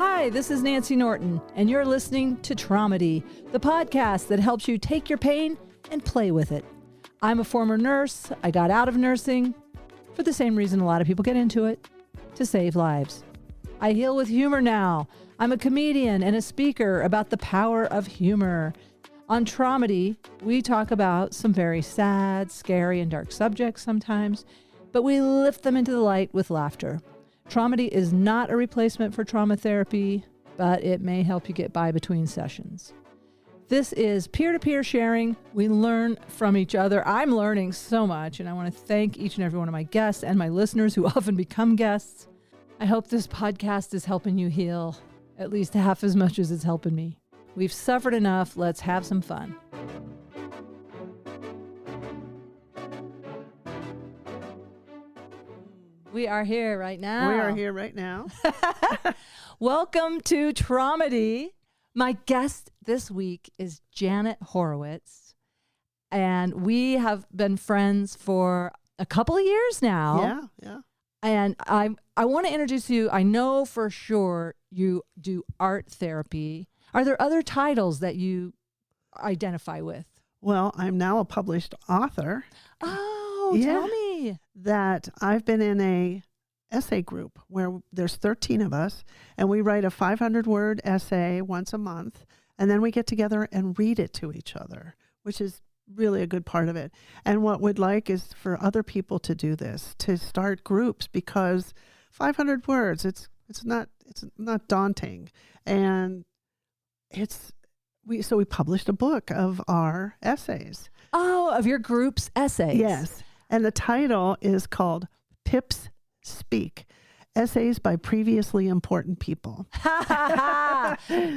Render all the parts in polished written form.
Hi, this is Nancy Norton, and you're listening to Traumedy, the podcast that helps you take your pain and play with it. I'm a former nurse. I got out of nursing for the same reason a lot of people get into it, to save lives. I heal with humor now. I'm a comedian and a speaker about the power of humor. On Traumedy, we talk about some very sad, scary, and dark subjects sometimes, but we lift them into the light with laughter. Traumedy is not a replacement for trauma therapy, but it may help you get by between sessions. This is peer-to-peer sharing. We learn from each other. I'm learning so much, and I want to thank each and every one of my guests and my listeners who often become guests. I hope this podcast is helping you heal at least half as much as it's helping me. We've suffered enough. Let's have some fun. We are here right now. We are here right now. Welcome to Traumedy. My guest this week is Janat Horowitz, and we have been friends for a couple of years now. Yeah. And I want to introduce you. I know for sure you do art therapy. Are there other titles that you identify with? Well, I'm now a published author. Oh, tell me. That I've been in a essay group where there's 13 of us, and we write a 500-word essay once a month, and then we get together and read it to each other, which is really a good part of it. And what we'd like is for other people to do this, to start groups, because 500 words, it's not daunting. And we published a book of our essays. Oh, of your group's essays. Yes. And the title is called Pips Speak, Essays by Previously Important People.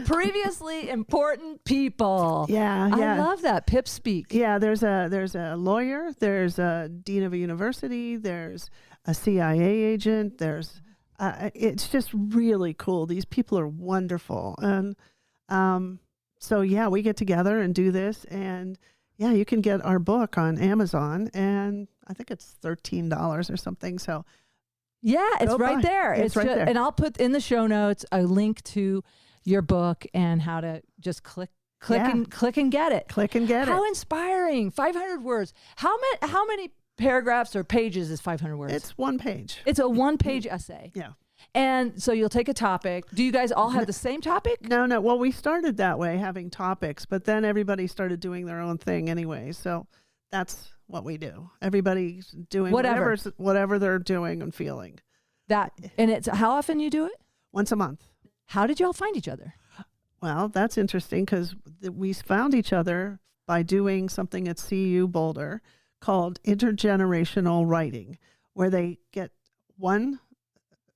Previously important people. Yeah. I love that. Pips Speak. Yeah, there's a lawyer, there's a dean of a university, there's a CIA agent, it's just really cool. These people are wonderful. And so we get together and do this, and yeah, you can get our book on Amazon, and I think it's $13 or something. So yeah, it's right there. It's right there. And I'll put in the show notes a link to your book and how to just click and get it. Click and get it. How inspiring. 500 words. How many paragraphs or pages is 500 words? It's one page. It's a one-page essay. Yeah. And so you'll take a topic. Do you guys all have the same topic? No. Well, we started that way, having topics, but then everybody started doing their own thing anyway. So that's what we do. Everybody's doing whatever they're doing and feeling. And it's how often you do it? Once a month. How did y'all find each other? Well, that's interesting because we found each other by doing something at CU Boulder called intergenerational writing, where they get one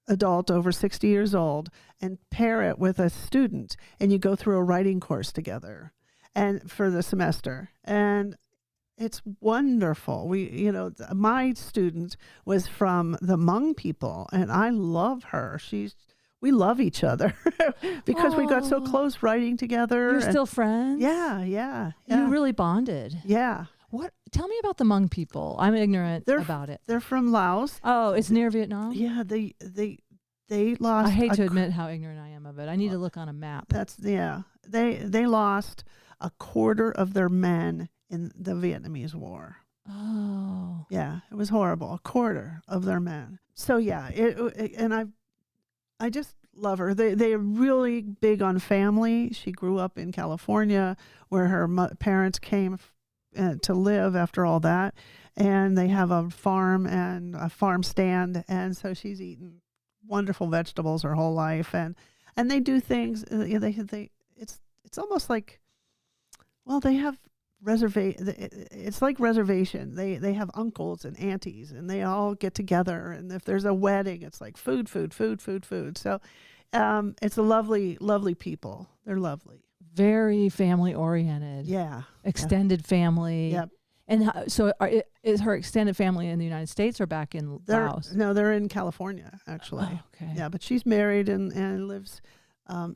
adult over 60 years old and pair it with a student, and you go through a writing course together and for the semester. And it's wonderful. My student was from the Hmong people, and I love her. We love each other because we got so close writing together. You're still friends? Yeah. You really bonded. Yeah. What? Tell me about the Hmong people. I'm ignorant about it. They're from Laos. Oh, it's near Vietnam? Yeah, they lost. I hate to admit how ignorant I am of it. I need to look on a map. They lost a quarter of their men in the Vietnamese War. Oh. Yeah, it was horrible. A quarter of their men. So I just love her. They're really big on family. She grew up in California, where her parents came to live after all that, and they have a farm and a farm stand, and so she's eaten wonderful vegetables her whole life, and they do things. It's almost like, well, they have it's like reservation. They have uncles and aunties, and they all get together, and if there's a wedding, it's like food. So it's a lovely people. They're lovely. Very family oriented. Yeah. Extended family. Yep. And is her extended family in the United States or back in Laos? No, they're in California, actually. Oh, okay. Yeah, but she's married and lives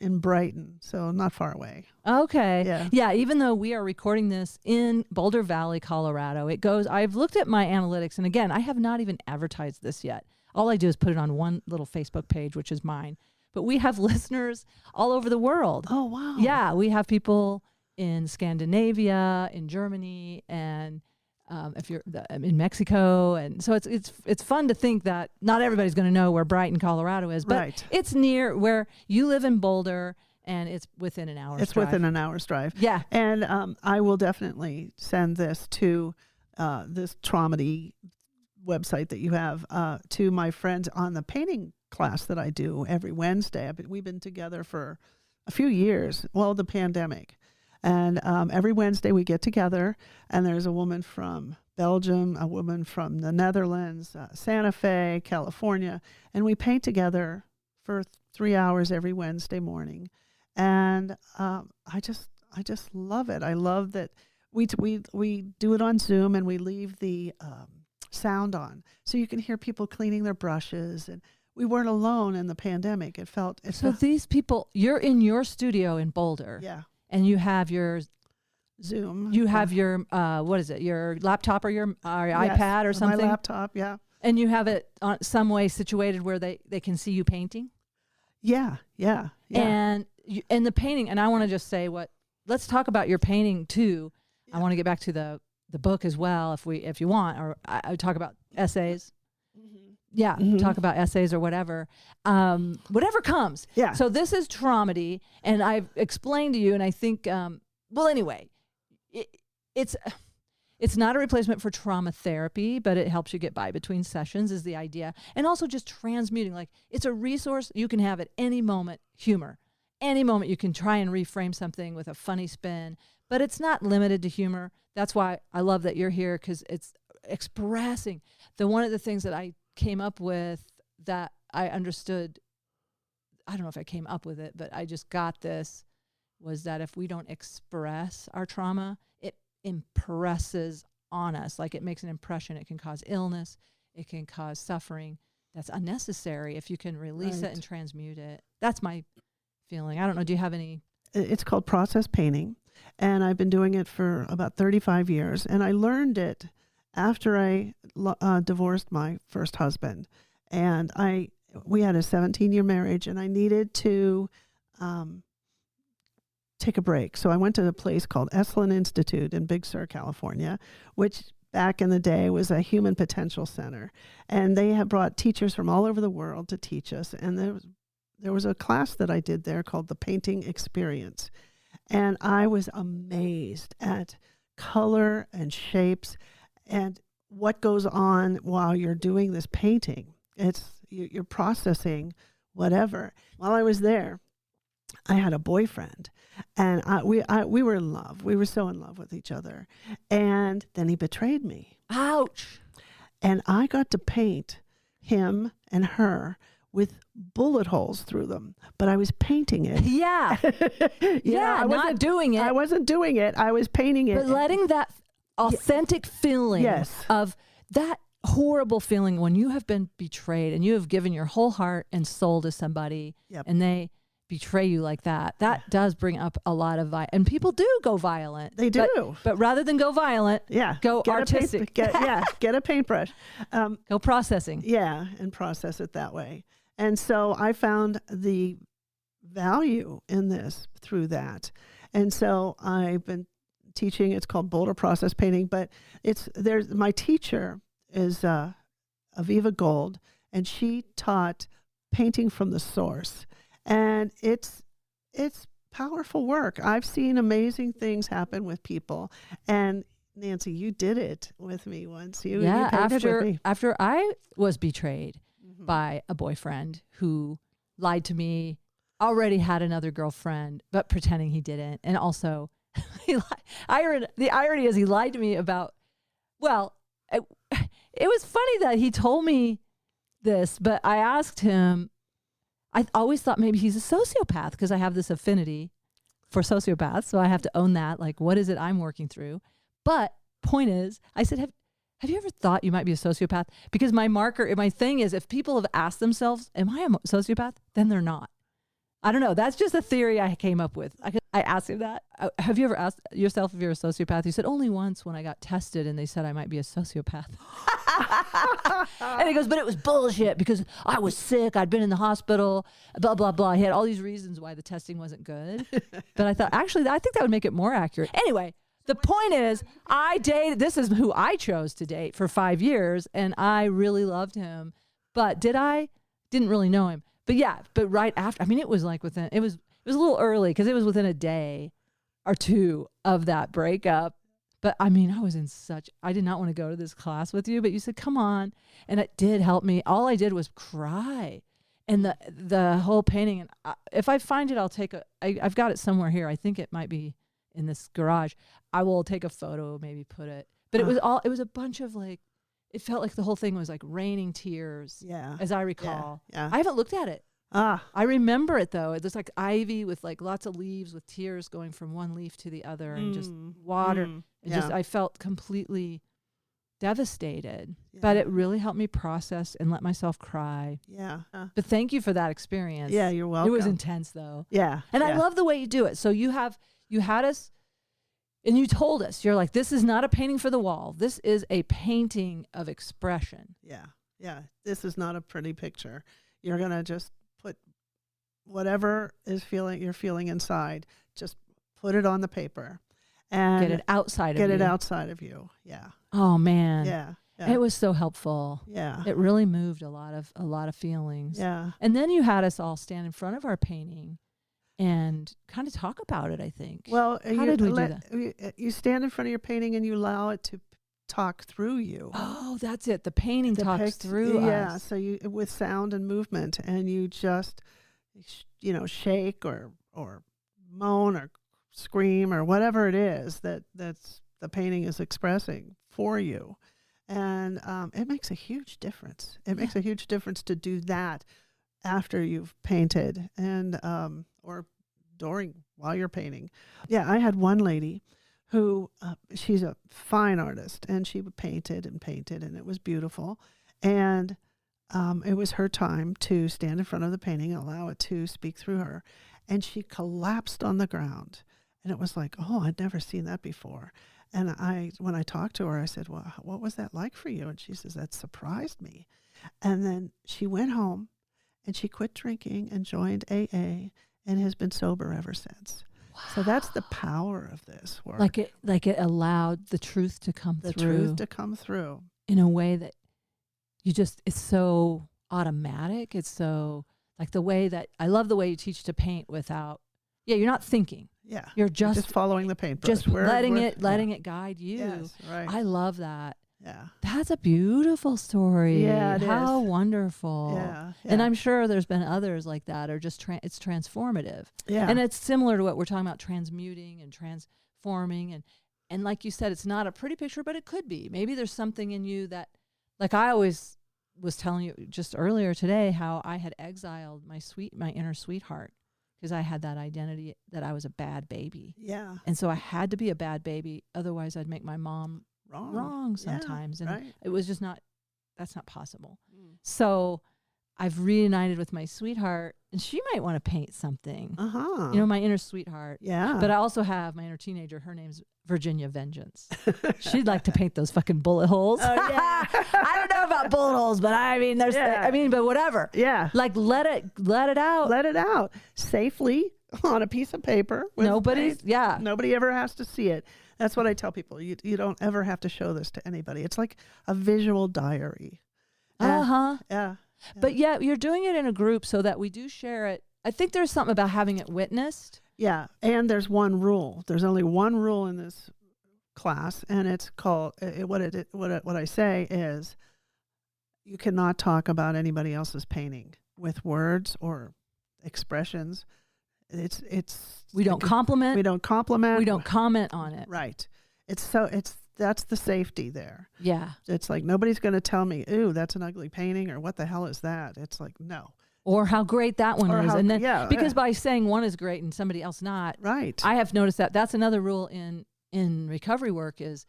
in Brighton, so not far away. Okay. Yeah, even though we are recording this in Boulder Valley, Colorado, I've looked at my analytics, and again, I have not even advertised this yet. All I do is put it on one little Facebook page, which is mine, but we have listeners all over the world. Oh, wow. Yeah, we have people in Scandinavia, in Germany, and if you're in Mexico. And so it's fun to think that not everybody's going to know where Brighton, Colorado is, but it's near where you live in Boulder, and it's within an hour's drive. It's within an hour's drive. Yeah. And I will definitely send this to this Traumedy website that you have to my friends on the painting class that I do every Wednesday. We've been together for a few years, well, the pandemic. And every Wednesday we get together, and there's a woman from Belgium, a woman from the Netherlands, Santa Fe, California, and we paint together for 3 hours every Wednesday morning. And I just love it. I love that we do it on Zoom, and we leave the sound on, so you can hear people cleaning their brushes. And we weren't alone in the pandemic. So these people, you're in your studio in Boulder. Yeah. And you have your Zoom. You have your what is it? Your laptop or your iPad or something? My laptop, yeah. And you have it on some way situated where they can see you painting? Yeah. And the painting, and I want to just say let's talk about your painting too. Yeah. I want to get back to the book as well if you want, or I talk about essays. Mm-hmm. Yeah, talk about essays or whatever. Whatever comes. Yeah. So this is Traumedy, and I've explained to you, and I think, well, anyway, it's not a replacement for trauma therapy, but it helps you get by between sessions is the idea. And also just transmuting, like it's a resource you can have at any moment, humor. Any moment you can try and reframe something with a funny spin, but it's not limited to humor. That's why I love that you're here, because it's expressing. One of the things that I came up with that I understood, I don't know if I came up with it, but I just got this, was that if we don't express our trauma, it impresses on us. Like it makes an impression. It can cause illness. It can cause suffering that's unnecessary if you can release it and transmute it. That's my feeling. I don't know. Do you have any? It's called process painting, and I've been doing it for about 35 years, and I learned it after I divorced my first husband, and we had a 17-year marriage, and I needed to take a break. So I went to a place called Esalen Institute in Big Sur, California, which back in the day was a human potential center, and they have brought teachers from all over the world to teach us. And there was a class that I did there called the Painting Experience, and I was amazed at color and shapes and what goes on while you're doing this painting. You're processing whatever. While I was there, I had a boyfriend, and we were in love. We were so in love with each other. And then he betrayed me. Ouch. And I got to paint him and her with bullet holes through them, but I was painting it. Yeah. I wasn't doing it. I wasn't doing it. I was painting it. But letting that authentic feeling of that horrible feeling when you have been betrayed and you have given your whole heart and soul to somebody and they betray you like that, does bring up a lot of violence. And people do go violent. They do. But rather than go violent, go artistic. Get a paintbrush. Go processing. Yeah, and process it that way. And so I found the value in this through that. And so I've been teaching. It's called Boulder Process Painting, but my teacher is Aviva Gold, and she taught painting from the source. And it's powerful work. I've seen amazing things happen with people. And Nancy, you did it with me once. You painted with me. After I was betrayed by a boyfriend who lied to me, already had another girlfriend, but pretending he didn't. And also, the irony is he lied to me about, it was funny that he told me this, but I asked him, I always thought maybe he's a sociopath because I have this affinity for sociopaths. So I have to own that. Like, what is it I'm working through? But point is, I said, have you ever thought you might be a sociopath? Because my thing is, if people have asked themselves, am I a sociopath? Then they're not. I don't know. That's just a theory I came up with. I asked him that. Have you ever asked yourself if you're a sociopath? He said, only once when I got tested and they said I might be a sociopath. And he goes, but it was bullshit because I was sick. I'd been in the hospital, blah, blah, blah. He had all these reasons why the testing wasn't good. But I thought, actually, I think that would make it more accurate. Anyway, the point is, this is who I chose to date for 5 years, and I really loved him. But didn't really know him. But yeah, but right after, I mean, it was like it was a little early because it was within a day or two of that breakup. But I mean, I did not want to go to this class with you, but you said, come on. And it did help me. All I did was cry. And the whole painting, and if I find it, I'll I've got it somewhere here. I think it might be in this garage. I will take a photo, maybe put it. But it was a bunch of like, it felt like the whole thing was like raining tears. Yeah. As I recall. Yeah. I haven't looked at it. I remember it though. There's like ivy with like lots of leaves with tears going from one leaf to the other and just water. I felt completely devastated, but it really helped me process and let myself cry. Yeah. But thank you for that experience. Yeah, you're welcome. It was intense though. Yeah. And I love the way you do it. So you had us and you told us, you're like, this is not a painting for the wall. This is a painting of expression. Yeah. Yeah. This is not a pretty picture. You're going to just put whatever you're feeling inside, just put it on the paper and get it outside of you. Yeah. Oh man. Yeah. It was so helpful. Yeah. It really moved a lot of feelings. Yeah. And then you had us all stand in front of our painting and kind of talk about it, I think. Well, how did we do that? You stand in front of your painting and you allow it to talk through you. Oh, that's it. The painting talks through us. Yeah, so you with sound and movement, and you just shake or moan or scream or whatever it is that's the painting is expressing for you. And it makes a huge difference. It makes a huge difference to do that after you've painted and or while you're painting. Yeah, I had one lady who she's a fine artist, and she painted and painted, and it was beautiful. And it was her time to stand in front of the painting and allow it to speak through her. And she collapsed on the ground. And it was like, oh, I'd never seen that before. And when I talked to her, I said, well, what was that like for you? And she says, that surprised me. And then she went home and she quit drinking and joined AA and has been sober ever since. Wow. So that's the power of this work. Like it allowed the truth to come through. The truth to come through. In a way that it's so automatic. It's so like I love the way you teach to paint without, you're not thinking. Yeah. You're just following the paintbrush. Just letting it guide you. Yes, right. I love that. Yeah. That's a beautiful story. Yeah, it How is. Wonderful. Yeah. And I'm sure there's been others like that, or just it's transformative. Yeah. And it's similar to what we're talking about, transmuting and transforming. And like you said, it's not a pretty picture, but it could be. Maybe there's something in you that, like I always was telling you just earlier today, how I had exiled my inner sweetheart because I had that identity that I was a bad baby. Yeah. And so I had to be a bad baby. Otherwise, I'd make my mom wrong sometimes. Yeah, and it was just that's not possible. So I've reunited with my sweetheart, and she might want to paint something. My inner sweetheart. Yeah. But I also have my inner teenager. Her name's Virginia Vengeance. She'd like to paint those fucking bullet holes. Oh, yeah. I don't know about bullet holes, but I mean, but whatever. Yeah. Like let it out. Let it out safely on a piece of paper. Nobody ever has to see it. That's what I tell people. You don't ever have to show this to anybody. It's like a visual diary. Yeah. But you're doing it in a group so that we do share it. I think there's something about having it witnessed. Yeah. And there's one rule. There's only one rule in this class, and it's called, what I say is, you cannot talk about anybody else's painting with words or expressions. We don't compliment. We don't compliment. We don't comment on it. Right. That's the safety there. Yeah. It's like, nobody's going to tell me, ooh, that's an ugly painting, or what the hell is that? It's like, no. Or how great that one is. Because by saying one is great and somebody else not. Right. I have noticed that. That's another rule in recovery work is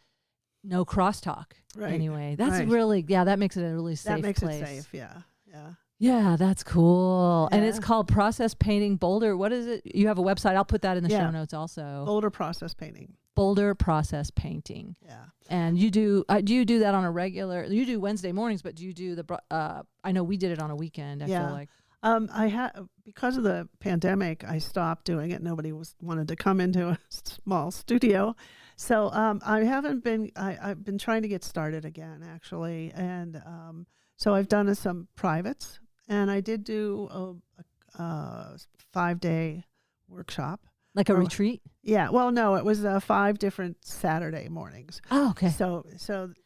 no crosstalk. Right. Anyway, that's really, that makes it a really safe place. That makes it safe. Yeah. Yeah. Yeah, that's cool. Yeah. And it's called Process Painting Boulder. What is it? You have a website. I'll put that in the show notes also. Boulder Process Painting. Boulder Process Painting. Yeah. And you do you do that on a regular, you do Wednesday mornings, but do you do I know we did it on a weekend, I feel like. I had, because of the pandemic, I stopped doing it. Nobody wanted to come into a small studio. So I've been trying to get started again, actually. And so I've done some privates, and I did do a 5-day workshop. Like a retreat? Yeah. Well, no, it was 5 different Saturday mornings. Oh, okay. So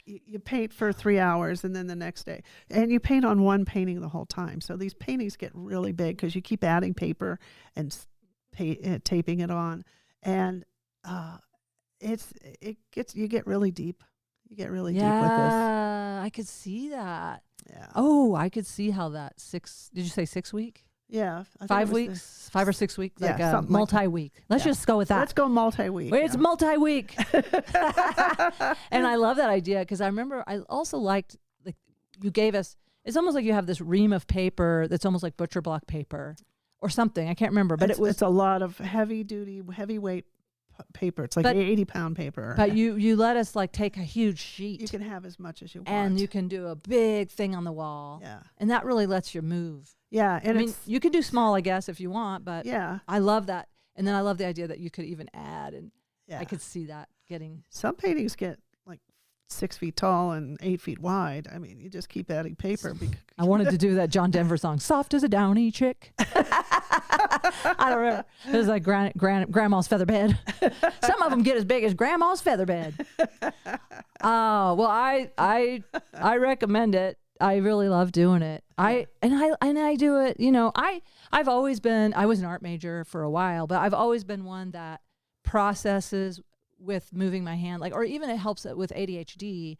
you paint for 3 hours, and then the next day, and you paint on one painting the whole time. So these paintings get really big because you keep adding paper and taping it on, and you get really deep. You get really deep with this. Yeah, I could see that. Yeah. Oh, I could see how that did you say 6 week? Yeah. 5 weeks, 5 or 6 weeks, like a multi-week. Let's just go with that. Let's go multi-week. Wait, it's multi-week. And I love that idea because I remember I also liked, like, you gave us, it's almost like you have this ream of paper that's almost like butcher block paper or something. I can't remember, but it's a lot of heavyweight paper. It's like 80-pound paper. But you let us like take a huge sheet. You can have as much as you want. And you can do a big thing on the wall. Yeah. And that really lets you move. Yeah. And I mean, you can do small, I guess, if you want, but yeah, I love that. And then I love the idea that you could even add, and yeah. I could see that getting. Some paintings get like 6 feet tall and 8 feet wide. I mean, you just keep adding paper. I wanted to do that John Denver song, "Soft as a Downy Chick." I don't remember. It was like grandma's feather bed. Some of them get as big as grandma's feather bed. Oh, well, I recommend it. I really love doing it. I do it, you know, I was an art major for a while, but I've always been one that processes with moving my hand, like, or even it helps with ADHD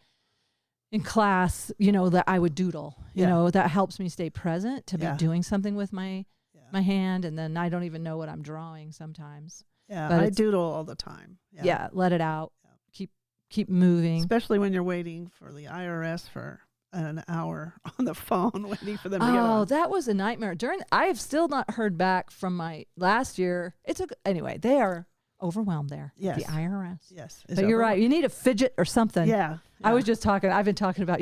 in class, you know, that I would doodle, you know, that helps me stay present to be doing something with my hand. And then I don't even know what I'm drawing sometimes. Yeah. But I doodle all the time. Yeah. Let it out. Yeah. Keep moving. Especially when you're waiting for the IRS for an hour on the phone waiting for them to get on. Oh, that was a nightmare. I have still not heard back from my last year. Anyway, they are overwhelmed there. Yes. The IRS. Yes. But you're right. You need a fidget or something. Yeah. I've been talking about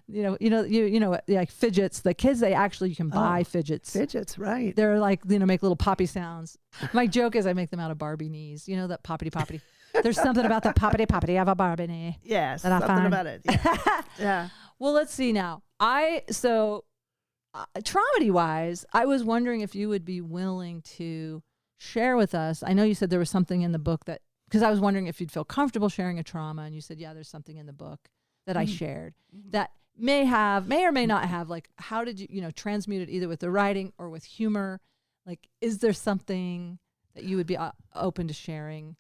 you know, like fidgets. The kids, you can buy fidgets. Fidgets, right. They're like, you know, make little poppy sounds. My joke is I make them out of Barbie knees. You know, that poppity poppity. There's something about the poppity poppity of a Barbie knee. Yes, that something about it. Yeah. Yeah. Well, let's see now. Traumedy wise, I was wondering if you would be willing to share with us. I know you said there was something in the book because I was wondering if you'd feel comfortable sharing a trauma, and you said, yeah, there's something in the book that I shared that may or may not have, like, how did you transmute it either with the writing or with humor? Like, is there something that you would be open to sharing?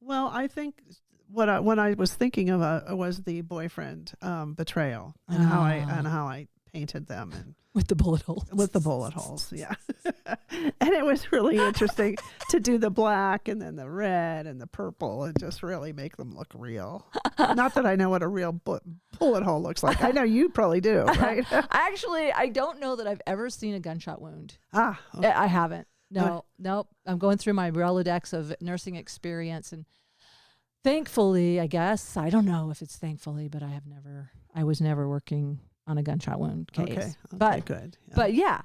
Well, I think what I was thinking of was the boyfriend betrayal and how I painted them and with the bullet holes. With the bullet holes, yeah. And it was really interesting to do the black and then the red and the purple and just really make them look real. Not that I know what a real bullet hole looks like. I know you probably do, right? Actually, I don't know that I've ever seen a gunshot wound. Okay. I haven't. No, nope. I'm going through my Rolodex of nursing experience, and thankfully, I guess, I don't know if it's thankfully, but I was never working on a gunshot wound case. Okay, but good. Yeah. But yeah.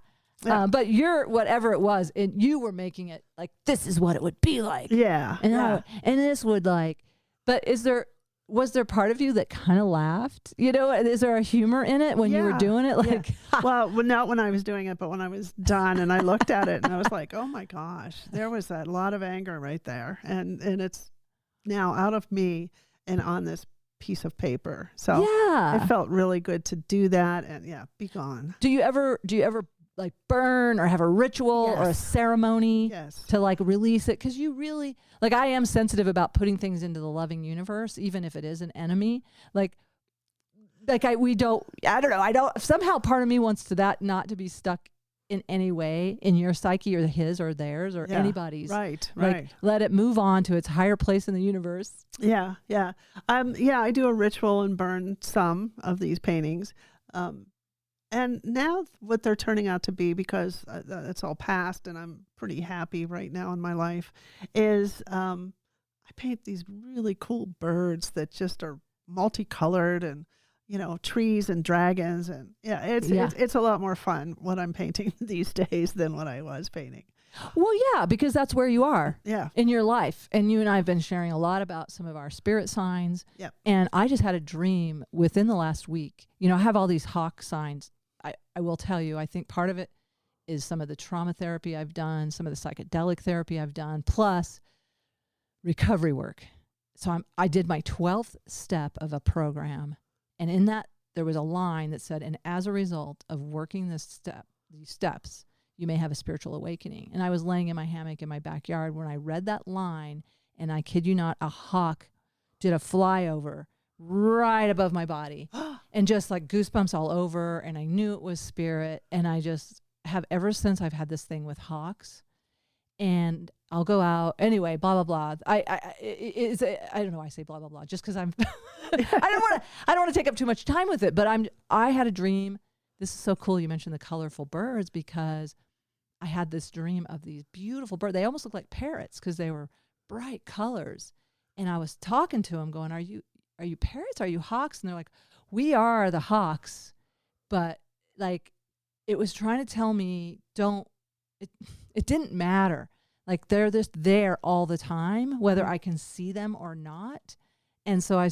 But you're, whatever it was, and you were making it like, this is what it would be like. Yeah. And this would but was there part of you that kind of laughed? You know, is there a humor in it when you were doing it? Like, well, not when I was doing it, but when I was done and I looked at it and I was like, oh my gosh, there was a lot of anger right there. And it's now out of me and on this piece of paper. So it felt really good to do that and be gone. Do you ever like burn or have a ritual or a ceremony to like release it? Because you really, like, I am sensitive about putting things into the loving universe, even if it is an enemy. I don't, somehow part of me wants to that not to be stuck in any way in your psyche or his or theirs or anybody's. Right. Like, let it move on to its higher place in the universe. Yeah. I do a ritual and burn some of these paintings. And now what they're turning out to be, because it's all past and I'm pretty happy right now in my life, is I paint these really cool birds that just are multicolored, and trees and dragons, and it's a lot more fun what I'm painting these days than what I was painting. Well, yeah, because that's where you are in your life. And you and I have been sharing a lot about some of our spirit signs. Yep. And I just had a dream within the last week. I have all these hawk signs. I will tell you, I think part of it is some of the trauma therapy I've done, some of the psychedelic therapy I've done, plus recovery work. So I did my 12th step of a program. And in that, there was a line that said, and as a result of working these steps, you may have a spiritual awakening. And I was laying in my hammock in my backyard when I read that line, and I kid you not, a hawk did a flyover right above my body and just like goosebumps all over. And I knew it was spirit. And I just have, ever since, I've had this thing with hawks, and I'll go out anyway, blah, blah, blah. I don't know why I say blah, blah, blah, just because I'm, I don't want to take up too much time with it, but I had a dream. This is so cool. You mentioned the colorful birds, because I had this dream of these beautiful birds. They almost looked like parrots because they were bright colors. And I was talking to them going, are you parrots? Are you hawks? And they're like, we are the hawks. But like, it was trying to tell me, it didn't matter. Like, they're just there all the time, whether I can see them or not. And so I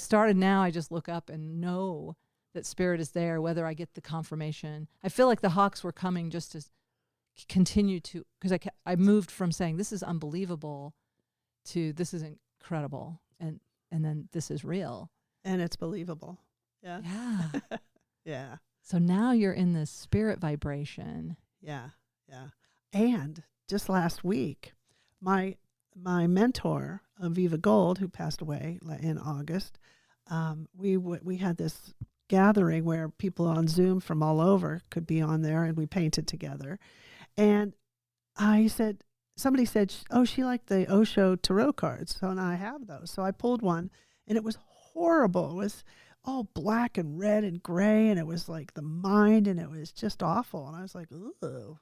just look up and know that spirit is there, whether I get the confirmation. I feel like the hawks were coming just to continue to, because I moved from saying this is unbelievable to this is incredible, and then this is real. And it's believable. Yeah. Yeah. Yeah. So now you're in this spirit vibration. Yeah. Yeah. And just last week, my mentor, Aviva Gold, who passed away in August, we had this gathering where people on Zoom from all over could be on there, and we painted together. And somebody said, oh, she liked the Osho tarot cards. So now I have those. So I pulled one, and it was horrible. It was all black and red and gray, and it was like the mind, and it was just awful. And I was like, ooh.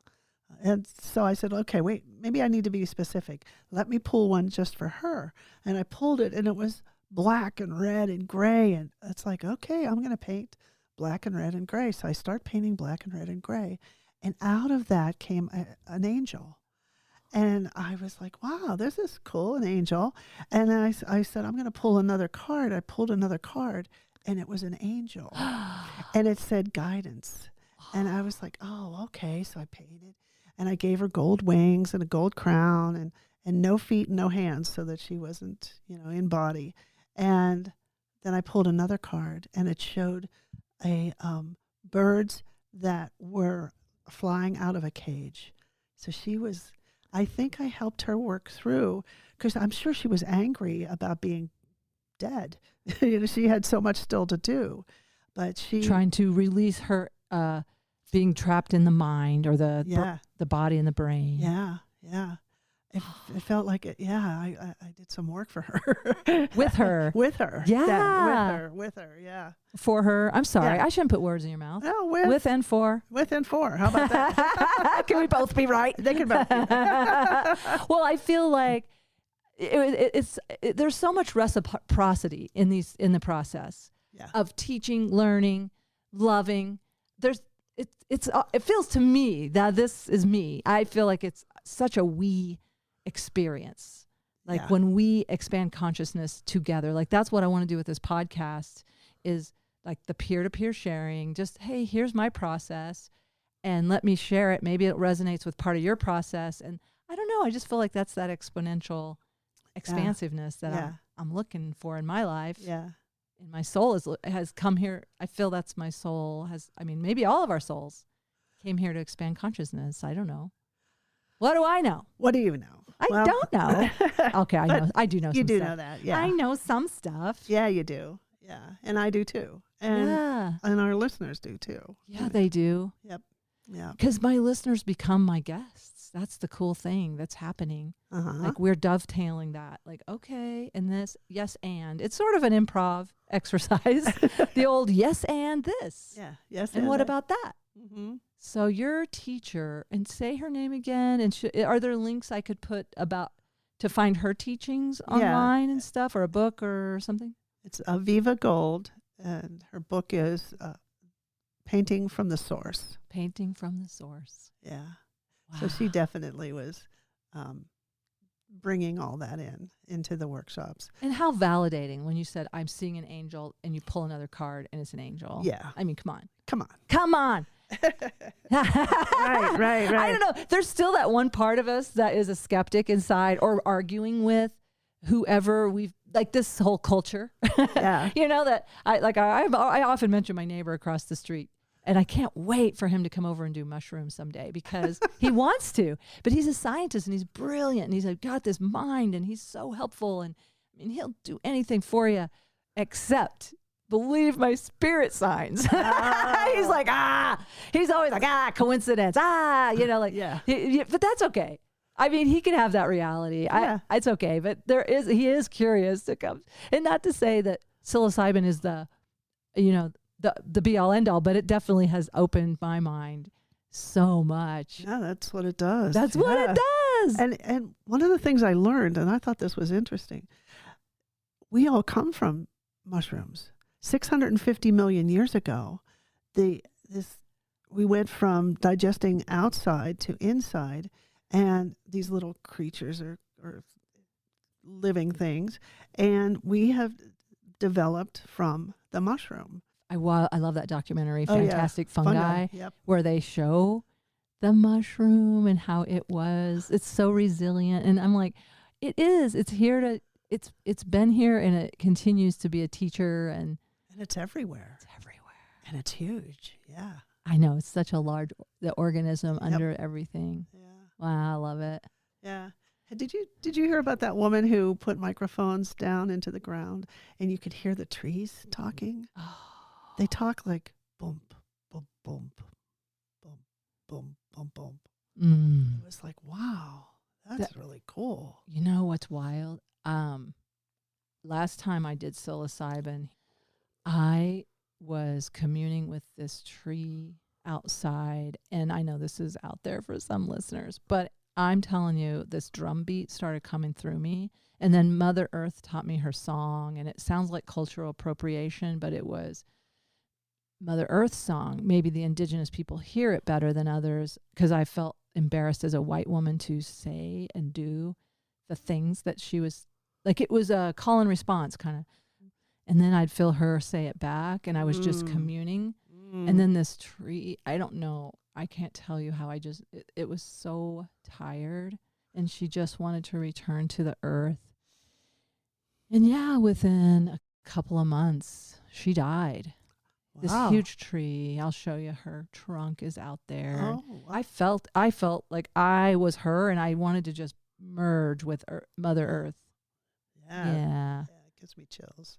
And so I said, okay, wait, maybe I need to be specific. Let me pull one just for her. And I pulled it, and it was black and red and gray. And it's like, okay, I'm going to paint black and red and gray. So I start painting black and red and gray. And out of that came an angel. And I was like, wow, this is cool, an angel. And then I said, I'm going to pull another card. I pulled another card, and it was an angel. And it said guidance. And I was like, oh, okay. So I painted. And I gave her gold wings and a gold crown and no feet and no hands, so that she wasn't, in body. And then I pulled another card, and it showed birds that were flying out of a cage. So I think I helped her work through, because I'm sure she was angry about being dead. She had so much still to do, but trying to release her being trapped in the mind, or the body and the brain. Yeah. Yeah. It felt like it. Yeah. I did some work for her. With her. With her. Yeah. With her. Yeah. For her. I'm sorry. Yeah. I shouldn't put words in your mouth. No, with and for. With and for. How about that? Can we both be right? They can both be right. Well, I feel like there's so much reciprocity in the process of teaching, learning, loving. It feels to me that this is me. I feel like it's such a we experience. Like when we expand consciousness together, like that's what I want to do with this podcast, is like the peer-to-peer sharing. Just, hey, here's my process, and let me share it. Maybe it resonates with part of your process. And I don't know, I just feel like that's that exponential expansiveness that I'm looking for in my life. Yeah. And my soul has come here. I feel that's my soul maybe all of our souls came here to expand consciousness. I don't know. What do I know? What do you know? I don't know. Okay, I know. I do know some stuff. You do know that, yeah. I know some stuff. Yeah, you do. Yeah, and I do too. And our listeners do too. Yeah, they do. Yep. Yeah. Because my listeners become my guests. That's the cool thing that's happening. Like we're dovetailing that. Like, okay, and this, yes, and. It's sort of an improv exercise. The old yes, and this. Yeah, yes, and what about that? Mm-hmm. So your teacher, and say her name again, and are there links I could put about to find her teachings online and stuff, or a book or something? It's Aviva Gold, and her book is Painting from the Source. Painting from the Source. Yeah. Wow. So she definitely was bringing all that into the workshops. And how validating when you said, I'm seeing an angel, and you pull another card and it's an angel. Yeah. I mean, come on. Come on. Come on. Right. I don't know. There's still that one part of us that is a skeptic inside, or arguing with whoever we've, like this whole culture. Yeah. You know, that I often mention my neighbor across the street, and I can't wait for him to come over and do mushrooms someday, because he wants to, but he's a scientist and he's brilliant and he's got this mind and he's so helpful, and I mean, he'll do anything for you except believe my spirit signs. He's like, he's always like, coincidence. You know, like, yeah. But that's okay. I mean, he can have that reality. Yeah. It's okay. But he is curious to come. And not to say that psilocybin is the be all end all, but it definitely has opened my mind so much. Yeah, that's what it does. That's what it does. And one of the things I learned, and I thought this was interesting, we all come from mushrooms. 650 million years ago, we went from digesting outside to inside, and these little creatures are living things, and we have developed from the mushroom. I love that documentary, Fantastic Fungi, Yep. where they show the mushroom and how it was. It's so resilient, and I'm like, it is. It's here to. It's been here, and it continues to be a teacher, and it's everywhere. It's everywhere, and it's huge. Yeah, I know, it's such a large organism under everything. Yeah. Wow, I love it. Yeah. Did you hear about that woman who put microphones down into the ground, and you could hear the trees talking? Oh. They talk like bump, bump, bump, bump, bump, bump, bump. It was like, wow, that's really cool. You know what's wild? Last time I did psilocybin, I was communing with this tree outside, and I know this is out there for some listeners, but I'm telling you, this drum beat started coming through me, and then Mother Earth taught me her song, and it sounds like cultural appropriation, but it was Mother Earth's song. Maybe the indigenous people hear it better than others, because I felt embarrassed as a white woman to say and do the things that she was, like, it was a call and response kind of. And then I'd feel her say it back, and I was just communing. And then this tree, I don't know, I can't tell you how it was so tired, and she just wanted to return to the earth. And yeah, within a couple of months, she died. Wow. This huge tree, I'll show you, her trunk is out there. Oh, wow. I felt like I was her, and I wanted to just merge with Mother Earth. Yeah. It gives me chills.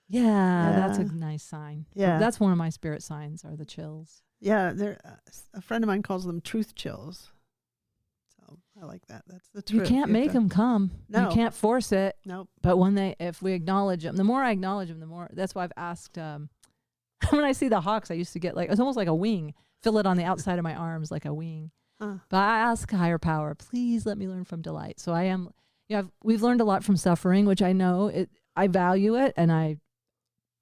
Yeah, that's a nice sign. Yeah. That's one of my spirit signs, are the chills. Yeah, a friend of mine calls them truth chills. So I like that. That's the truth. You can't make them come. No. You can't force it. Nope. But if we acknowledge them, the more I acknowledge them, the more. That's why I've asked. When I see the hawks, I used to get it's almost like a wing. Feel it on the outside of my arms like a wing. But I ask higher power, please let me learn from delight. So I am. We've learned a lot from suffering, which I know it. I value it, and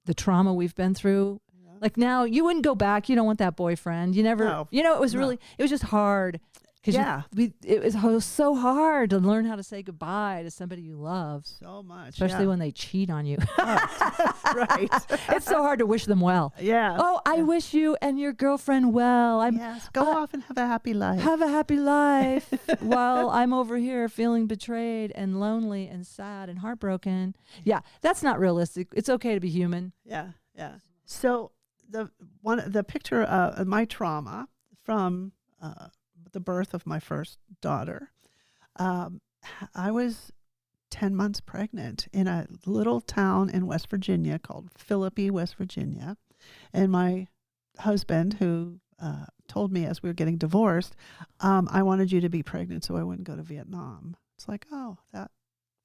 the trauma we've been through. Yeah. Like now, you wouldn't go back. You don't want that boyfriend. You never. No. It was really. It was just hard. It was so hard to learn how to say goodbye to somebody you love. So much. Especially when they cheat on you. Right. It's so hard to wish them well. Yeah. Oh, I wish you and your girlfriend well. Go off and have a happy life. Have a happy life while I'm over here feeling betrayed and lonely and sad and heartbroken. Yeah, that's not realistic. It's okay to be human. Yeah, yeah. So the picture of my trauma from the birth of my first daughter, I was 10 months pregnant in a little town in West Virginia called Philippi, West Virginia. And my husband, who told me as we were getting divorced, I wanted you to be pregnant so I wouldn't go to Vietnam. It's like,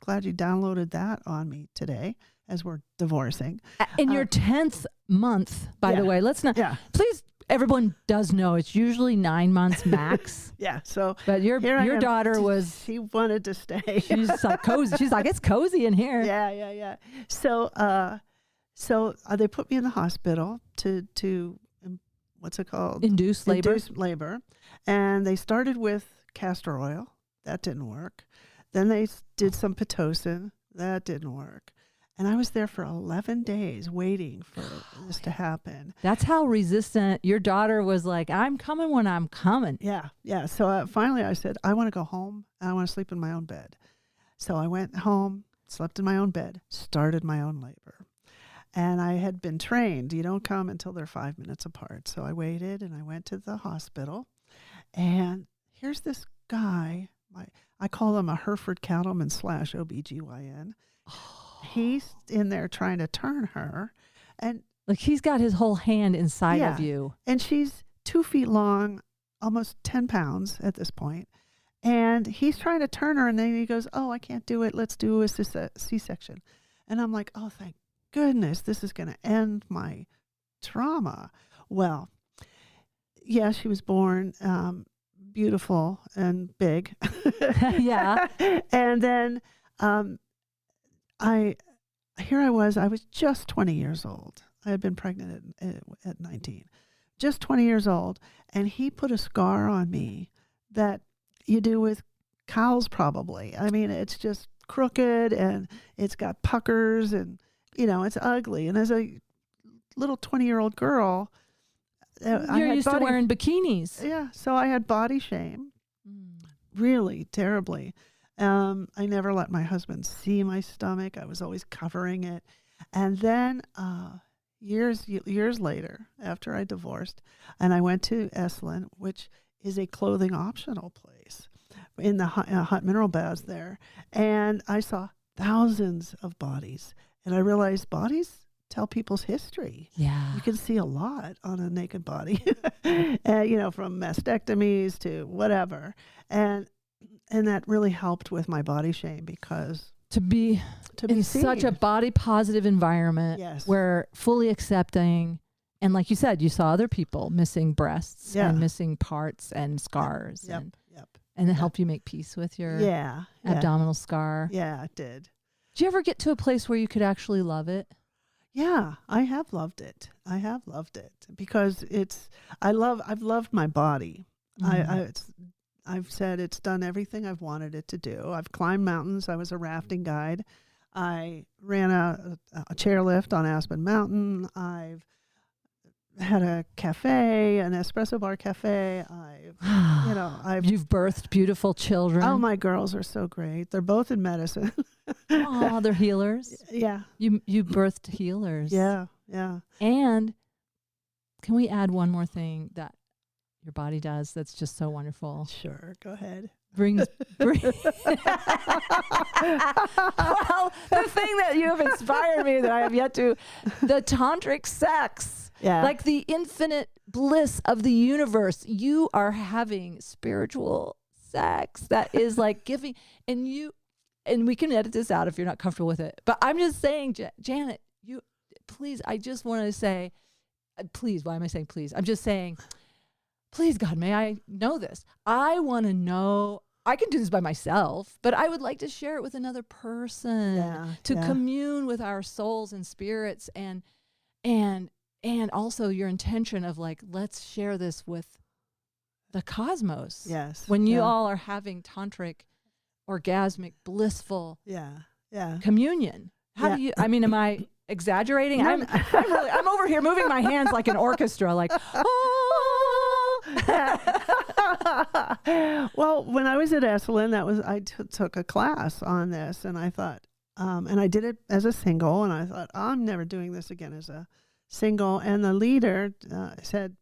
glad you downloaded that on me today as we're divorcing. In your 10th month, by the way, let's not, please, everyone does know it's usually 9 months max. Yeah. So, but your daughter was, she wanted to stay. She's like cozy. She's like, it's cozy in here. Yeah. So, they put me in the hospital to what's it called? Induced labor. And they started with castor oil. That didn't work. Then they did some Pitocin. That didn't work. And I was there for 11 days waiting for this to happen. That's how resistant your daughter was. Like, I'm coming when I'm coming. Yeah. So finally I said, I want to go home. And I want to sleep in my own bed. So I went home, slept in my own bed, started my own labor. And I had been trained. You don't come until they're 5 minutes apart. So I waited and I went to the hospital. And here's this guy. I call him a Hereford cattleman / OBGYN. He's in there trying to turn her, and like he's got his whole hand inside of you. And she's 2 feet long, almost 10 pounds at this point. And he's trying to turn her, and then he goes, "Oh, I can't do it. Let's do a C-section." And I'm like, "Oh, thank goodness, this is going to end my trauma." Well, yeah, she was born beautiful and big. Yeah. And then I was just 20 years old. I had been pregnant at 19, just 20 years old. And he put a scar on me that you do with cows probably. I mean, it's just crooked and it's got puckers and, it's ugly. And as a little 20-year-old girl, you're used to wearing bikinis. Yeah. So I had body shame, really terribly. I never let my husband see my stomach. I was always covering it. And then years later, after I divorced, and I went to Esalen, which is a clothing optional place in the hot mineral baths there. And I saw thousands of bodies. And I realized bodies tell people's history. Yeah. You can see a lot on a naked body, from mastectomies to whatever. And that really helped with my body shame because to be in seen. Such a body positive environment where fully accepting, and like you said, you saw other people missing breasts and missing parts and scars and it helped you make peace with your abdominal scar. Yeah, it did. Did you ever get to a place where you could actually love it? Yeah, I have loved it. Because I've loved my body. I've said it's done everything I've wanted it to do. I've climbed mountains. I was a rafting guide. I ran a chairlift on Aspen Mountain. I've had a cafe, an espresso bar cafe. You've birthed beautiful children. Oh, my girls are so great. They're both in medicine. Oh, they're healers. Yeah. You birthed healers. Yeah. And can we add one more thing that your body does that's just so wonderful? Sure, go ahead. Well, the thing that you have inspired me that I have yet to, the tantric sex. Yeah. Like the infinite bliss of the universe. You are having spiritual sex that is like giving, and we can edit this out if you're not comfortable with it. But I'm just saying, Janet, please, I just want to say, please, why am I saying please? I'm just saying, please, God, may I know this? I want to know. I can do this by myself, but I would like to share it with another person to commune with our souls and spirits and also your intention of like, let's share this with the cosmos. Yes. When you all are having tantric, orgasmic, blissful communion. How do you, I mean, am I exaggerating? No, I'm over here moving my hands like an orchestra, like, Well, when I was at Esalen, I took a class on this, and I thought, and I did it as a single, and I thought, I'm never doing this again as a single. And the leader said,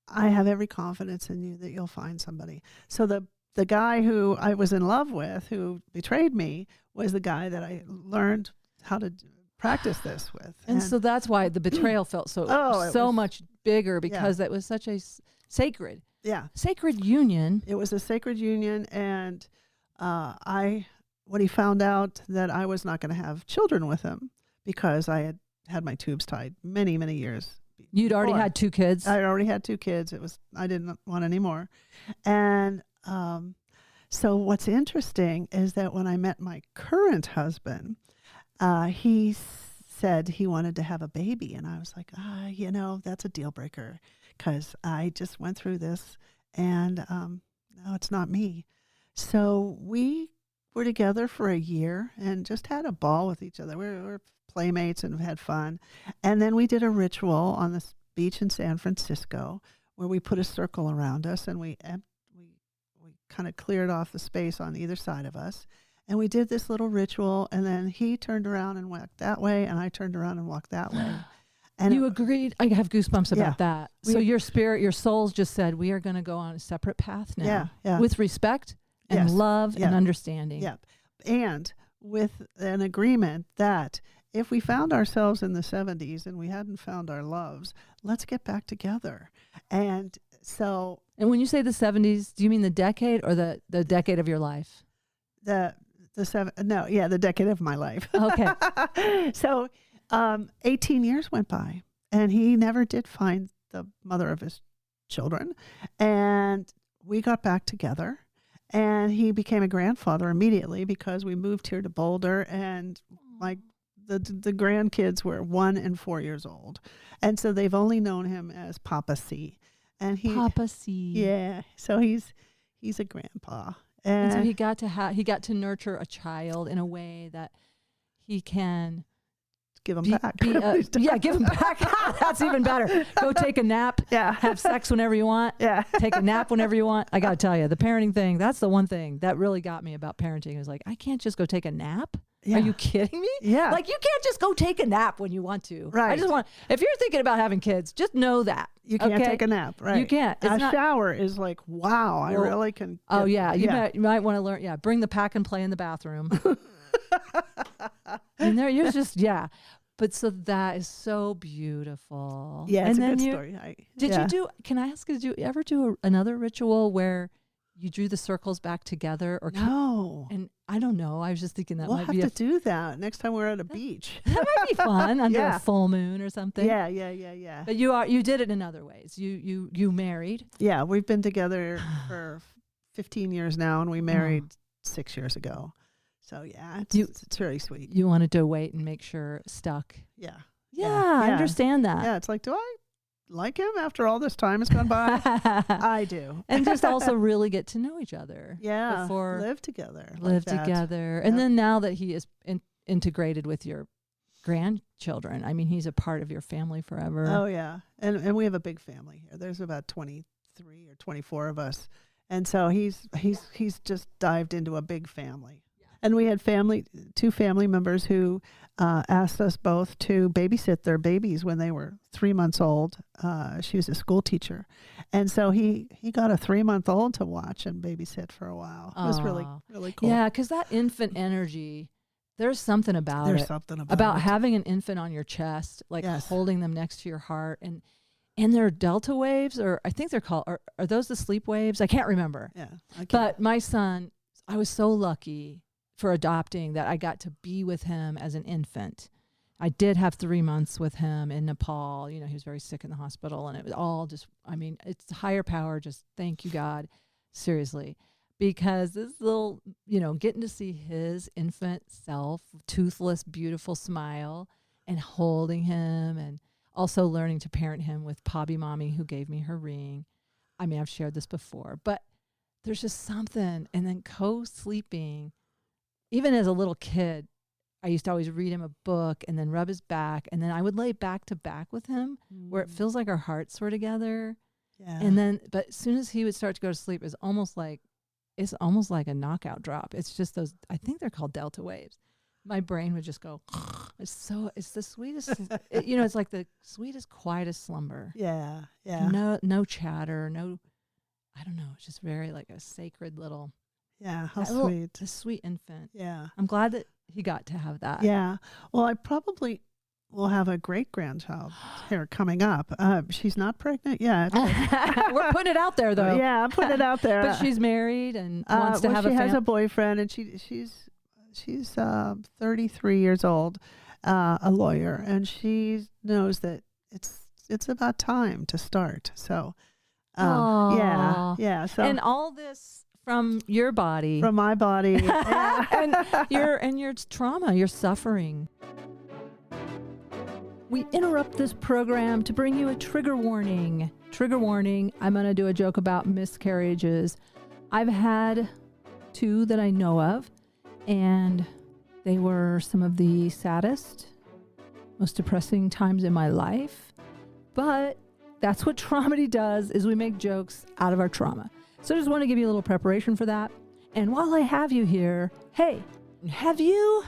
I have every confidence in you that you'll find somebody. So the guy who I was in love with, who betrayed me, was the guy that I learned how to practice this with. And so that's why the betrayal felt so much bigger, because it was such a sacred union. It was a sacred union, and when he found out that I was not going to have children with him because I had my tubes tied many, many years You'd already had 2 kids? I already had 2 kids. I didn't want any more. And so what's interesting is that when I met my current husband, he said he wanted to have a baby. And I was like, that's a deal breaker because I just went through this and no, it's not me. So we were together for a year and just had a ball with each other. We were playmates and had fun. And then we did a ritual on this beach in San Francisco where we put a circle around us and we kind of cleared off the space on either side of us. And we did this little ritual, and then he turned around and walked that way, and I turned around and walked that way. And you agreed. I have goosebumps about that. So your spirit, your souls just said, we are going to go on a separate path now with respect and love and understanding. Yep. And with an agreement that if we found ourselves in the 70s and we hadn't found our loves, let's get back together. And so... And when you say the 70s, do you mean the decade or the decade of your life? The decade of my life. Okay. So 18 years went by and he never did find the mother of his children. And we got back together and he became a grandfather immediately because we moved here to Boulder and the grandkids were 1 and 4 years old. And so they've only known him as Papa C. And Papa C. Yeah. So he's a grandpa. And so he got to nurture a child in a way that he can give him back. Give him back. That's even better. Go take a nap. Yeah. Have sex whenever you want. Yeah. Take a nap whenever you want. I got to tell you, the parenting thing, that's the one thing that really got me about parenting. Is like, I can't just go take a nap. Yeah. Are you kidding me? Yeah. Like you can't just go take a nap when you want to. Right. If you're thinking about having kids, just know that. You can't take a nap. Right. You can't. Shower is like, wow, I really can. Oh yeah. You might want to learn. Yeah. Bring the pack and play in the bathroom. And you're just, But so that is so beautiful. Yeah. It's a good story. Can I ask, did you ever do another ritual where you drew the circles back together? No. And I don't know. I was just thinking that we'll might have be to do that next time we're at a beach. That might be fun under a full moon or something. Yeah. But you did it in other ways. You married. Yeah, we've been together for 15 years now, and we married 6 years ago. So it's really sweet. You wanted to wait and make sure it stuck. Yeah. I understand that. Yeah, it's like, do I like him after all this time has gone by? I do. And just also really get to know each other. Yeah. Before live together. And then now that he is integrated with your grandchildren, I mean, he's a part of your family forever. Oh yeah. And we have a big family here. There's about 23 or 24 of us. And so he's just dived into a big family. Yeah. And we had 2 family members who asked us both to babysit their babies when they were 3 months old. She was a school teacher. And so he got a 3-month-old to watch and babysit for a while. It was really, really cool. Yeah, because that infant energy, there's something about it. There's something about it. Having an infant on your chest, like holding them next to your heart. And they're delta waves, or I think they're called, are those the sleep waves? I can't remember. Yeah. But my son, I was so lucky for adopting that I got to be with him as an infant. I did have 3 months with him in Nepal. You know, he was very sick in the hospital, and it was all just, I mean, it's higher power. Just thank you, God. Seriously. Because this little, getting to see his infant self, toothless, beautiful smile, and holding him, and also learning to parent him with Pobby Mommy, who gave me her ring. I mean, I've shared this before, but there's just something. And then co-sleeping, even as a little kid, I used to always read him a book and then rub his back. And then I would lay back to back with him where it feels like our hearts were together. Yeah. And then, but as soon as he would start to go to sleep, it's almost like a knockout drop. It's just those, I think they're called delta waves. My brain would just go, it's the sweetest, it's like the sweetest, quietest slumber. Yeah. No chatter, I don't know. It's just very like a sacred little. Yeah, how sweet. A sweet infant. Yeah. I'm glad that he got to have that. Yeah. Well, I probably will have a great-grandchild here coming up. She's not pregnant yet. We're putting it out there, though. Yeah, I'm putting it out there. But she's married and wants to have a family. She has a boyfriend, and she's 33 years old, a lawyer, and she knows that it's it's about time to start. So, Aw. yeah. So And all this from your body. from my body, yeah. and your trauma, your suffering. We interrupt this program to bring you a trigger warning. Trigger warning, I'm going to do a joke about miscarriages. I've had 2 that I know of, and they were some of the saddest, most depressing times in my life. But that's what Traumedy does, is we make jokes out of our trauma. So I just want to give you a little preparation for that. And while I have you here, hey, have you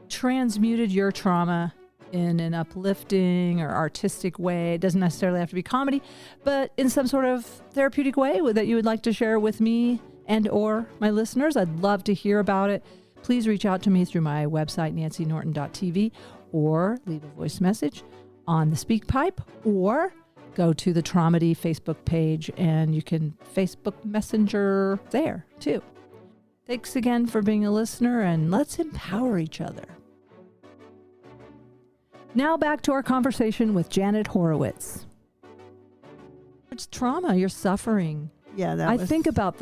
transmuted your trauma in an uplifting or artistic way? It doesn't necessarily have to be comedy, but in some sort of therapeutic way that you would like to share with me and or my listeners. I'd love to hear about it. Please reach out to me through my website, nancynorton.tv, or leave a voice message on the SpeakPipe, or go to the Traumedy Facebook page and you can Facebook Messenger there too. Thanks again for being a listener, and let's empower each other. Now back to our conversation with Janat Horowitz. It's trauma, you're suffering. Yeah, I think about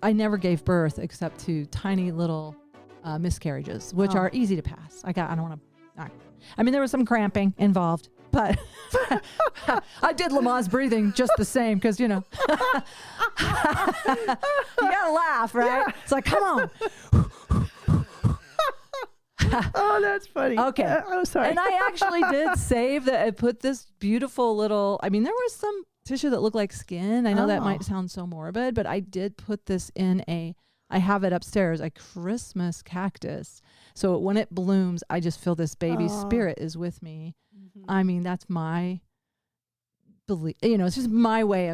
I never gave birth except to tiny little miscarriages, which are easy to pass. I don't want to, I mean, there was some cramping involved, but I did Lamaze breathing just the same because, you know, you gotta laugh, right? Yeah. It's like, come on. Oh, that's funny. Okay. Oh, sorry. And I actually did save that. I put this beautiful little, I mean, there was some tissue that looked like skin. I know that might sound so morbid, but I did put this in I have it upstairs, a Christmas cactus. So when it blooms, I just feel this baby spirit is with me. Mm-hmm. I mean, that's my belief. You know, it's just my way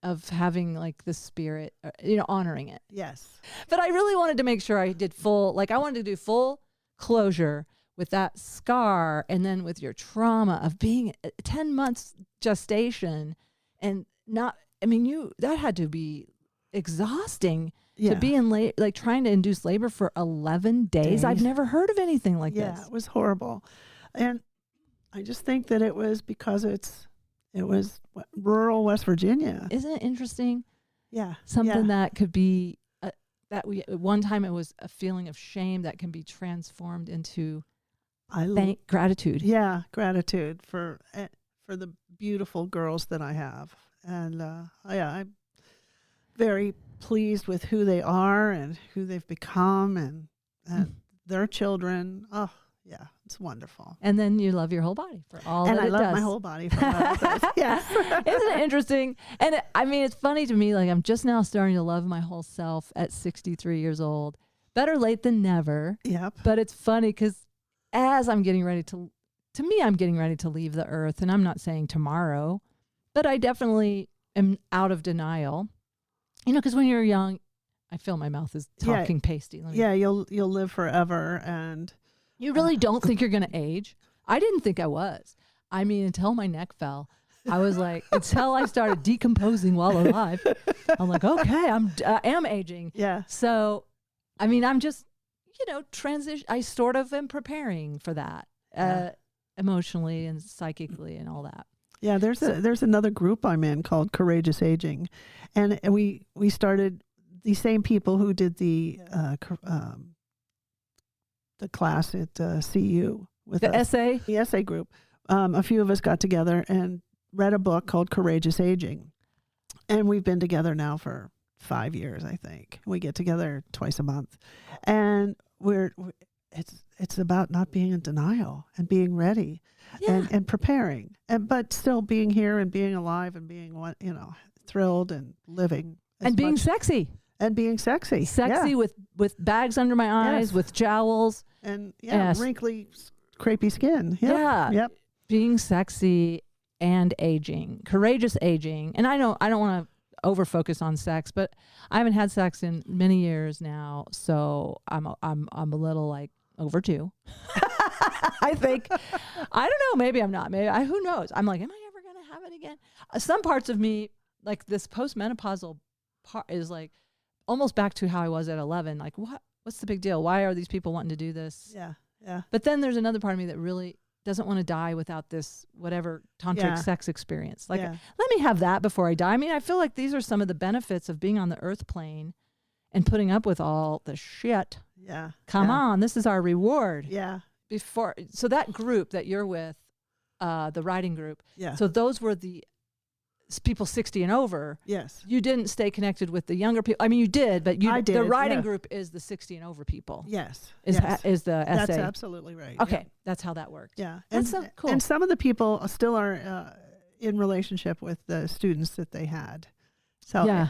of having like the spirit, you know, honoring it. Yes. But I really wanted to make sure I did I wanted to do full closure with that scar, and then with your trauma of being 10 months gestation and not, I mean, that had to be exhausting to be in like trying to induce labor for 11 days. I've never heard of anything like this. Yeah, it was horrible. And I just think that it was because it was rural West Virginia. Isn't it interesting? Yeah. Something that could be, at one time it was a feeling of shame that can be transformed into gratitude. Yeah, gratitude for the beautiful girls that I have. And I'm very pleased with who they are and who they've become and their children. Oh, yeah, it's wonderful. And then you love your whole body for all that it does. And I love my whole body for all it does. Yes. Isn't it interesting? And I mean, it's funny to me, like I'm just now starting to love my whole self at 63 years old. Better late than never. Yep. But it's funny because as I'm getting ready I'm getting ready to leave the earth, and I'm not saying tomorrow, but I definitely am out of denial. You know, because when you're young, I feel my mouth is talking pasty. You'll live forever, and you really don't think you're going to age. I didn't think I was. I mean, until my neck fell, I was like, until I started decomposing while alive, I'm like, okay, I am aging. Yeah. So, I mean, I'm just, you know, I sort of am preparing for that, emotionally and psychically and all that. Yeah, there's another group I'm in called Courageous Aging, and we started, the same people who did the class at CU with the essay group. A few of us got together and read a book called Courageous Aging, and we've been together now for 5 years, I think. We get together twice a month, and it's about not being in denial and being ready. Yeah. And preparing, but still being here and being alive and being thrilled and living and being sexy with bags under my eyes, with jowls and wrinkly, crepey skin. Yep. Being sexy and aging, courageous aging. And I don't want to over focus on sex, but I haven't had sex in many years now, so I'm a little like overdue. I think. I don't know. Maybe I'm not. Maybe who knows? I'm like, am I ever going to have it again? Some parts of me, like this postmenopausal part, is like almost back to how I was at 11. Like, what's the big deal? Why are these people wanting to do this? Yeah. But then there's another part of me that really doesn't want to die without this whatever tantric sex experience. Like, Yeah. let me have that before I die. I mean, I feel like these are some of the benefits of being on the earth plane and putting up with all the shit. Yeah. Come on, this is our reward. Yeah. So that group that you're with, the writing group. Yeah. So those were the people 60 and over. Yes. You didn't stay connected with the younger people. I mean, you did, but I did, the writing yeah. group is the 60 and over people. Yes. Is the essay. That's absolutely right. Okay, Yeah. that's how that worked. Yeah. That's so cool. And some of the people still are in relationship with the students that they had. So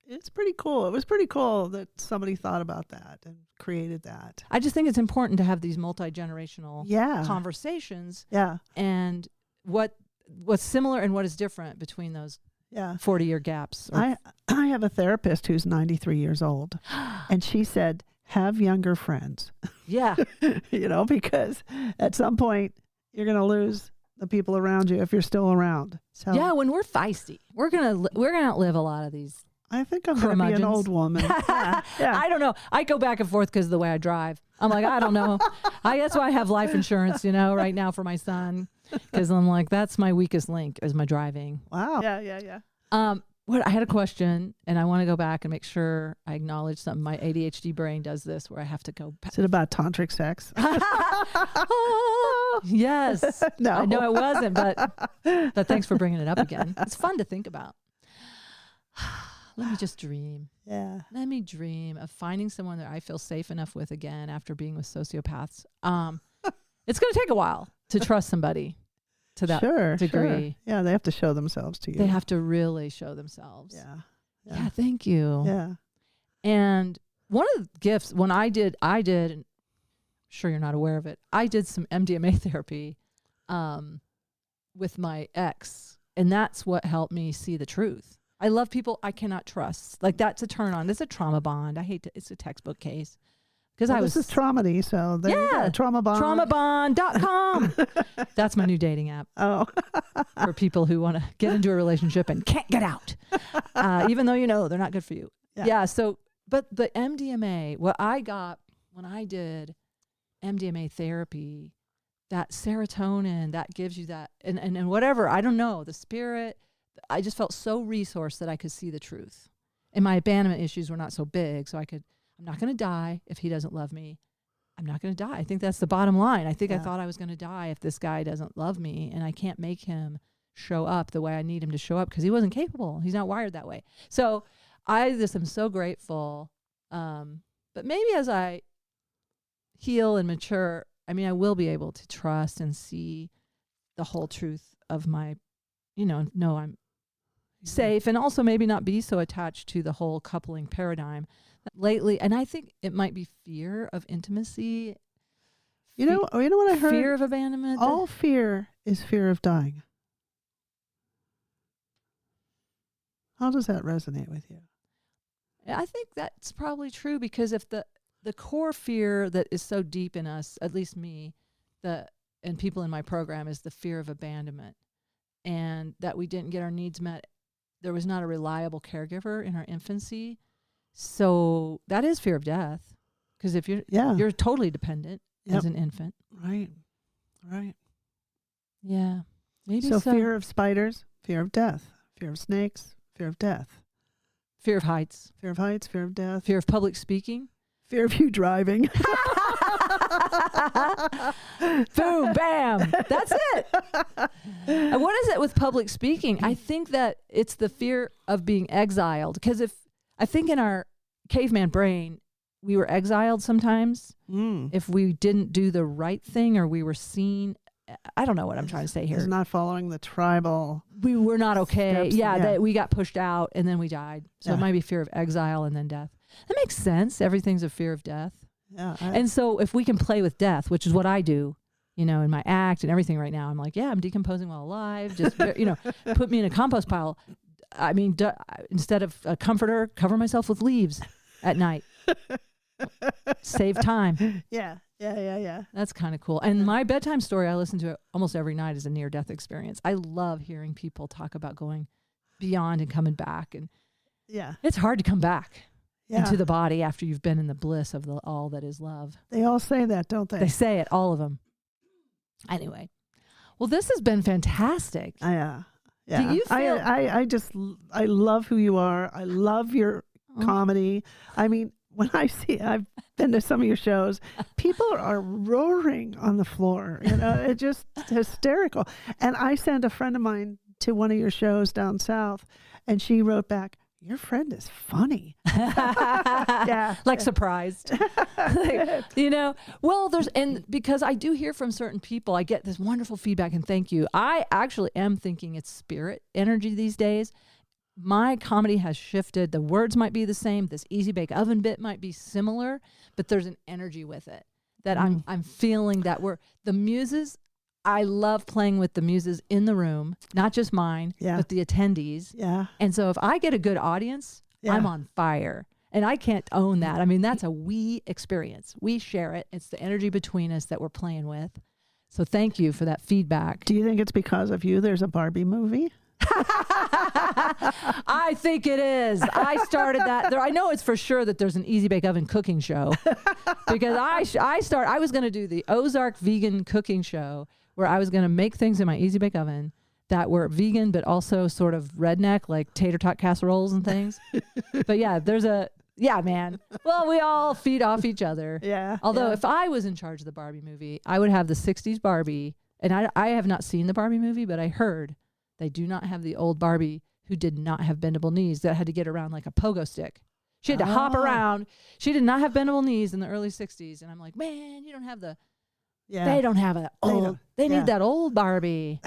it's pretty cool. It was pretty cool that somebody thought about that and created that. I just think it's important to have these multi-generational conversations. Yeah. And what's similar and what is different between those 40-year gaps. I have a therapist who's 93 years old, and she said, have younger friends. Yeah. Because at some point you're going to lose the people around you if you're still around. So yeah, when we're feisty, we're gonna outlive a lot of these. I think I'm going to be an old woman. Yeah. I don't know. I go back and forth because of the way I drive. I'm like, I don't know. That's why I have life insurance, right now for my son. Because I'm like, that's my weakest link is my driving. Wow. Yeah. I had a question, and I want to go back and make sure I acknowledge something. My ADHD brain does this where I have to go back. Is it about tantric sex? Yes. No. I know it wasn't, but thanks for bringing it up again. It's fun to think about. Let me just dream. Yeah. Let me dream of finding someone that I feel safe enough with again after being with sociopaths. It's going to take a while to trust somebody to that degree. Sure. Yeah, they have to show themselves to you. They have to really show themselves. Yeah. Thank you. Yeah. And one of the gifts, when I did, and I'm sure you're not aware of it, I did some MDMA therapy with my ex, and that's what helped me see the truth. I love people I cannot trust. Like, that's a turn on. It's a trauma bond. It's a textbook case. Because this is Traumedy, so there you go. Trauma bond. Traumabond.com. That's my new dating app. Oh. For people who want to get into a relationship and can't get out. Even though they're not good for you. Yeah. So, but the MDMA, what I got when I did MDMA therapy, that serotonin, that gives you that, and whatever, I don't know, the spirit, I just felt so resourced that I could see the truth. And my abandonment issues were not so big, so I'm not going to die if he doesn't love me. I'm not going to die. I think that's the bottom line. I think I thought I was going to die if this guy doesn't love me, and I can't make him show up the way I need him to show up because he wasn't capable. He's not wired that way. So I just am so grateful. But maybe as I heal and mature, I will be able to trust and see the whole truth of my, know I'm safe, and also maybe not be so attached to the whole coupling paradigm lately. And I think it might be fear of intimacy. You know what I heard? Fear of abandonment. All fear is fear of dying. How does that resonate with you? I think that's probably true, because if the core fear that is so deep in us, at least me, and people in my program, is the fear of abandonment, and that we didn't get our needs met. There was not a reliable caregiver in our infancy. So that is fear of death, because if you're totally dependent as an infant. Right. Yeah. Maybe so. Fear of spiders, fear of death, fear of snakes, fear of death. Fear of heights. Fear of heights, fear of death. Fear of public speaking. Fear of you driving. Boom, bam. That's it. And what is it with public speaking? I think that it's the fear of being exiled. Because I think in our caveman brain, we were exiled sometimes if we didn't do the right thing, or we were seen. I don't know what I'm trying to say here. It's not following the tribal. We were not okay. Steps, That we got pushed out and then we died. So it might be fear of exile and then death. That makes sense. Everything's a fear of death. Yeah. And so if we can play with death, which is what I do, in my act and everything right now, I'm like, I'm decomposing while alive. Just, put me in a compost pile. Instead of a comforter, cover myself with leaves at night. Save time. Yeah. That's kind of cool. And my bedtime story, I listen to it almost every night, is a near-death experience. I love hearing people talk about going beyond and coming back. And it's hard to come back into the body after you've been in the bliss of all that is love. They all say that, don't they? They say it, all of them. Anyway, well, this has been fantastic. Yeah. Do you feel? I love who you are. I love your comedy. I mean, when I've been to some of your shows, people are roaring on the floor. It's just hysterical. And I sent a friend of mine to one of your shows down south, and she wrote back, "Your friend is funny." Yeah. Like surprised. Well, because I do hear from certain people, I get this wonderful feedback, and thank you. I actually am thinking it's spirit energy these days. My comedy has shifted. The words might be the same. This Easy Bake Oven bit might be similar, but there's an energy with it that I'm feeling that the muses. I love playing with the muses in the room, not just mine, but the attendees. Yeah. And so if I get a good audience, I'm on fire. And I can't own that. I mean, that's a we experience. We share it. It's the energy between us that we're playing with. So thank you for that feedback. Do you think it's because of you there's a Barbie movie? I think it is. I started that. I know it's for sure that there's an Easy Bake Oven cooking show because I was going to do the Ozark vegan cooking show where I was going to make things in my Easy Bake Oven that were vegan, but also sort of redneck, like tater tot casseroles and things. But yeah, man. Well, we all feed off each other. Yeah. Although if I was in charge of the Barbie movie, I would have the 60s Barbie. And I have not seen the Barbie movie, but I heard they do not have the old Barbie who did not have bendable knees that had to get around like a pogo stick. She had to hop around. She did not have bendable knees in the early 60s. And I'm like, man, you don't have they don't have an old, they need that old Barbie.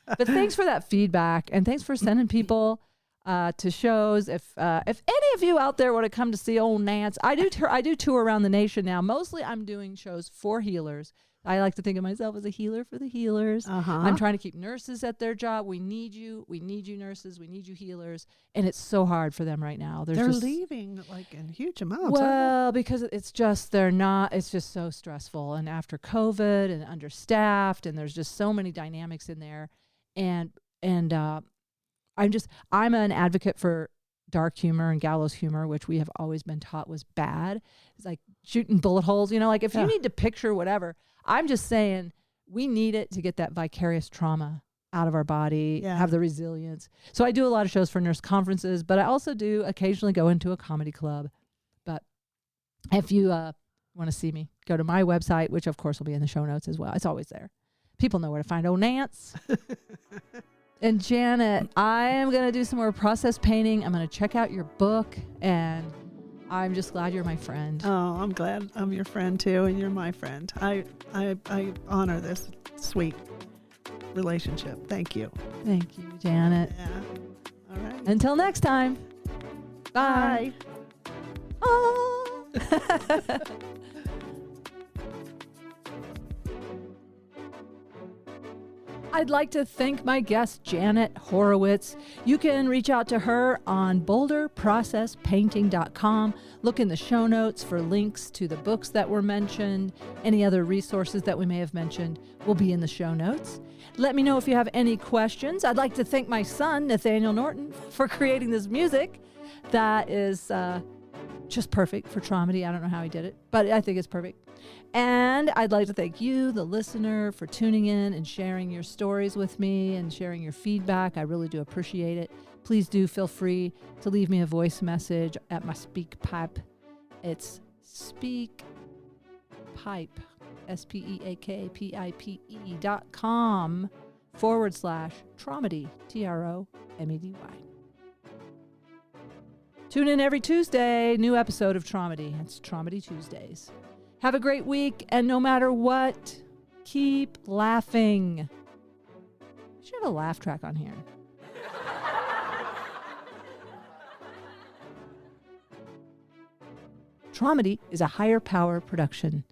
But thanks for that feedback. And thanks for sending people to shows. If any of you out there want to come to see old Nance, I do tour around the nation now. Mostly I'm doing shows for healers. I like to think of myself as a healer for the healers. I'm trying to keep nurses at their job. We need you. We need you nurses. We need you healers. And it's so hard for them right now. They're leaving like in huge amounts. Well, because it's just so stressful. And after COVID and understaffed, and there's just so many dynamics in there. And I'm an advocate for dark humor and gallows humor, which we have always been taught was bad. It's like shooting bullet holes, like if you need to picture whatever, I'm just saying we need it to get that vicarious trauma out of our body, have the resilience. So I do a lot of shows for nurse conferences, but I also do occasionally go into a comedy club. But if you want to see me, go to my website, which of course will be in the show notes as well. It's always there. People know where to find old Nance. And Janet, I am going to do some more process painting. I'm going to check out your book, and I'm just glad you're my friend. Oh, I'm glad I'm your friend too, and you're my friend. I honor this sweet relationship. Thank you. Thank you, Janet. Yeah. All right. Until next time. Bye. Oh. I'd like to thank my guest, Janat Horowitz. You can reach out to her on boulderprocesspainting.com. Look in the show notes for links to the books that were mentioned. Any other resources that we may have mentioned will be in the show notes. Let me know if you have any questions. I'd like to thank my son, Nathaniel Norton, for creating this music that is just perfect for Traumedy. I don't know how he did it, but I think it's perfect. And I'd like to thank you, the listener, for tuning in and sharing your stories with me and sharing your feedback. I really do appreciate it. Please do feel free to leave me a voice message at my SpeakPipe. It's SpeakPipe, SpeakPipe.com/Traumedy, TROMEDY. Tune in every Tuesday, new episode of Traumedy. It's Traumedy Tuesdays. Have a great week, and no matter what, keep laughing. I should have a laugh track on here. Traumedy is a Higher Power production.